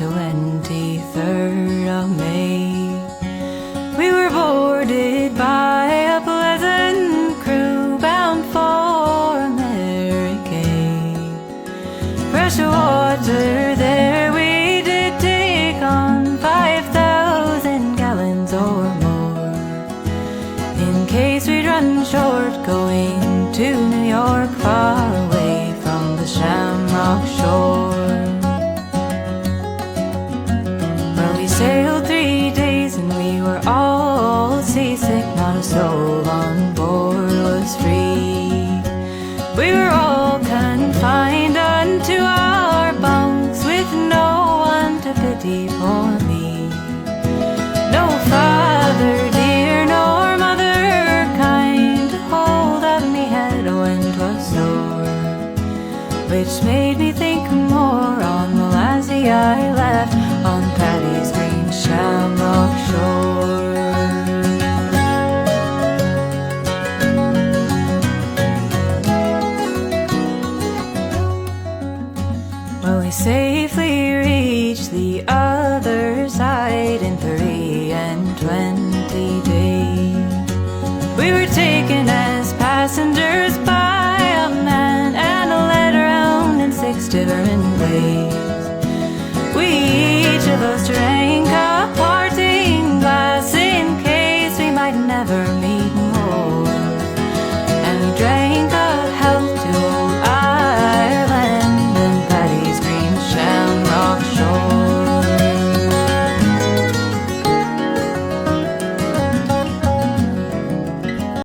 23rd of May. We were boarded by a pleasant crew bound for America. Pressure water there we did take on 5,000 gallons or more, in case we'd run short going to New York, far away from the Shamrock shore. Well, we sailed 3 days and we were all seasick, not a soul on board was free. We were all confined unto our bunks, with no one to pity for me. No father dear, nor mother kind, to hold up me head when 'twas sore, which made me think more on the lassie I left on Paddy's green Shamrock shore. Well, we safely reached the other side in 23 days. We were taken as passengers by a man and led around in 6 different ways. We each of us drank